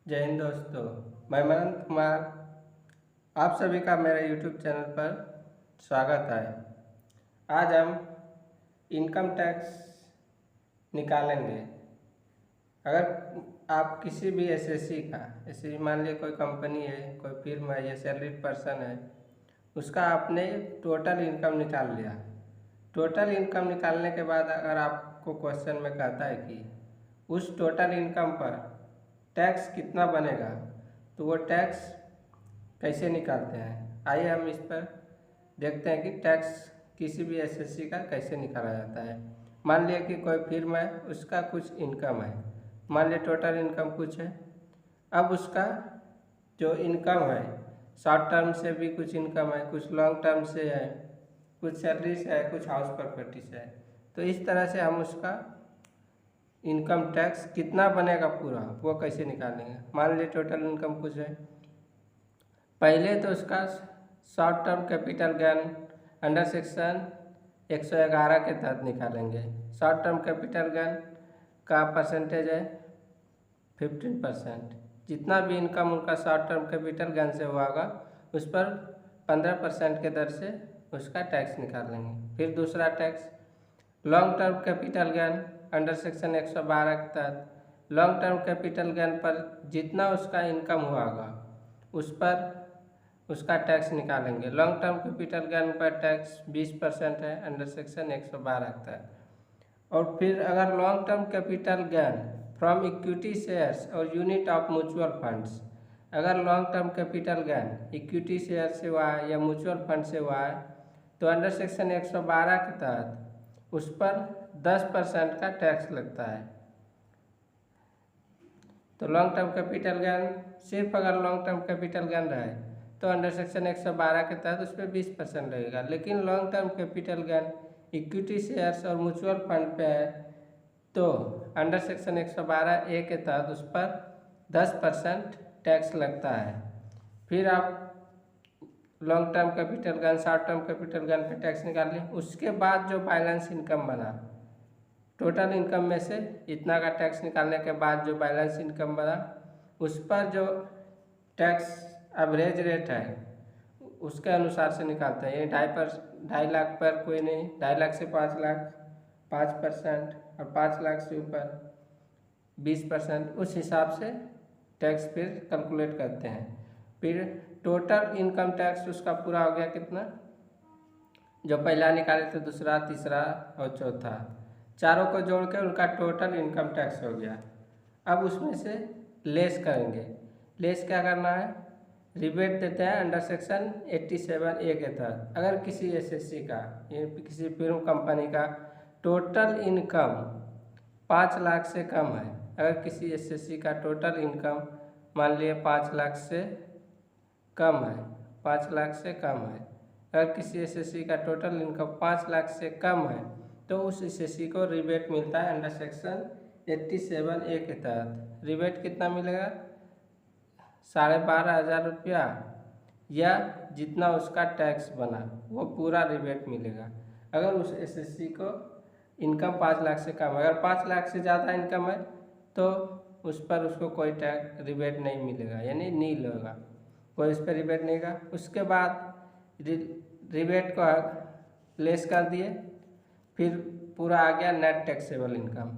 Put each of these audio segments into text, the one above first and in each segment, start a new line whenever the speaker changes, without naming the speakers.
जय हिंद दोस्तों। मैं मनंत कुमार, आप सभी का मेरे YouTube चैनल पर स्वागत है। आज हम इनकम टैक्स निकालेंगे। अगर आप किसी भी एसएससी का, जैसे मान लीजिए कोई कंपनी है, कोई फर्म है या सैलरीड पर्सन है, उसका आपने टोटल इनकम निकाल लिया। टोटल इनकम निकालने के बाद अगर आपको क्वेश्चन में कहता है कि उस टोटल इनकम पर टैक्स कितना बनेगा, तो वो टैक्स कैसे निकालते हैं, आइए हम इस पर देखते हैं कि टैक्स किसी भी एसएससी का कैसे निकाला जाता है। मान लिया कि कोई फर्म है, उसका कुछ इनकम है, मान लिया टोटल इनकम कुछ है। अब उसका जो इनकम है, शॉर्ट टर्म से भी कुछ इनकम है, कुछ लॉन्ग टर्म से है, कुछ सैलरी से है, कुछ हाउस प्रॉपर्टी से है। तो इस तरह से हम उसका इनकम टैक्स कितना बनेगा पूरा, वो कैसे निकालेंगे। मान लीजिए टोटल इनकम कुछ है, पहले तो उसका short term capital gain under section 111 के तहत निकालेंगे। शॉर्ट टर्म कैपिटल गेन का परसेंटेज है 15%। जितना भी इनकम उनका शॉर्ट टर्म कैपिटल गेन से हुआ होगा, उस पर 15% के दर से उसका टैक्स निकालेंगे। फिर दूसरा tax long term capital gain under section 112 के तहत लॉन्ग टर्म कैपिटल गेन पर जितना उसका इनकम हुआ होगा, उस पर उसका टैक्स निकालेंगे। लॉन्ग टर्म कैपिटल गेन पर टैक्स 20% है अंडर सेक्शन 112 के तहत। और फिर अगर long term capital gain from equity shares और यूनिट ऑफ म्यूचुअल फंड्स, अगर long term capital gain equity share से हुआ है या म्यूचुअल फंड से हुआ है, तो अंडर सेक्शन 112 के तहत उस पर 10% का टैक्स लगता है। तो लॉन्ग टर्म कैपिटल गेन सिर्फ अगर लॉन्ग टर्म कैपिटल गेन रहे तो अंडर सेक्शन 112 के तहत उस पर 20% लगेगा। लेकिन long term capital gain equity shares और म्यूचुअल फंड पे है, तो अंडर सेक्शन 112A के तहत उस पर 10% टैक्स लगता है। फिर आप long term capital gain, short term capital gain पे टैक्स निकाल लें। उसके बाद जो बैलेंस इनकम बना, टोटल इनकम में से इतना का टैक्स निकालने के बाद जो बैलेंस इनकम बना, उस पर जो टैक्स एवरेज रेट है उसके अनुसार से निकालते हैं। ये 2.5 लाख पर कोई नहीं, 2.5 लाख से 5 लाख 5%, और 5 लाख से ऊपर 20%, उस हिसाब से टैक्स फिर कैलकुलेट करते हैं। फिर टोटल इनकम टैक्स उसका पूरा हो गया कितना, जो पहला निकाले थे, दूसरा, तीसरा और चौथा, चारों को जोड़ के उनका टोटल इनकम टैक्स हो गया। अब उसमें से लेस करेंगे। लेस क्या करना है, रिबेट देते हैं अंडर सेक्शन 87A के तहत। अगर किसी एसएससी का या किसी फिल्म कंपनी का टोटल इनकम 5 लाख से कम है, अगर किसी एसएससी का टोटल इनकम मान लिए 5 लाख से कम है, 5 लाख से कम है, अगर किसी एसएससी का टोटल इनकम 5 लाख से कम है, तो उस एसएससी को रिबेट मिलता है अंडर सेक्शन 87A के तहत। रिबेट कितना मिलेगा, 12,500 रुपया, या जितना उसका टैक्स बना वो पूरा रिबेट मिलेगा। अगर उस एसएससी को इनकम 5 लाख से कम, अगर 5 लाख से ज़्यादा इनकम है तो उस पर उसको कोई टैक्स रिबेट नहीं मिलेगा, यानी नील होगा, कोई इस पर रिबेट नहीं का। उसके बाद रिबेट को लेस कर दिए, फिर पूरा आ गया net taxable income.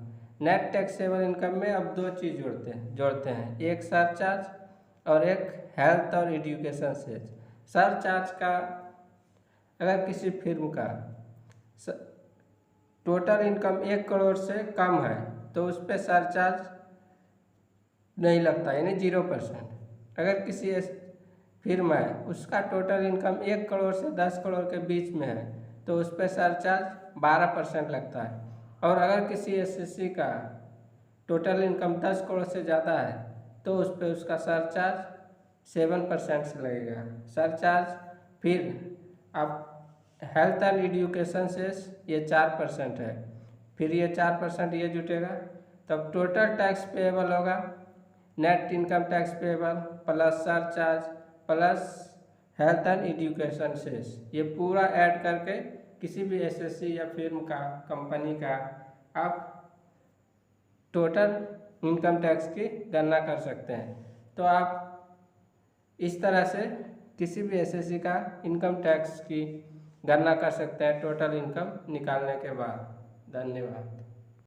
Net taxable income में अब दो चीज़ जोड़ते हैं, एक सरचार्ज और एक हेल्थ और एजुकेशन सेज। सरचार्ज का, अगर किसी फिल्म का टोटल इनकम 1 करोड़ से कम है तो उस पर सरचार्ज नहीं लगता, यानी 0%। अगर किसी फिल्म है उसका टोटल इनकम 1 करोड़ से 10 करोड़ के बीच में है तो उस पर सरचार्ज 12% लगता है। और अगर किसी एसएससी का टोटल इनकम 10 करोड़ से ज़्यादा है तो उस पर उसका सरचार्ज 7% से लगेगा सरचार्ज। फिर आप हेल्थ एंड एजुकेशन से ये 4% है, फिर ये 4% ये जुटेगा, तब टोटल टैक्स पेएबल होगा net income tax payable plus surcharge plus health and education cess. ये पूरा ऐड करके किसी भी एसएससी या फिल्म का, कंपनी का आप टोटल इनकम टैक्स की गणना कर सकते हैं। तो आप इस तरह से किसी भी एसएससी का इनकम टैक्स की गणना कर सकते हैं टोटल इनकम निकालने के बाद। धन्यवाद।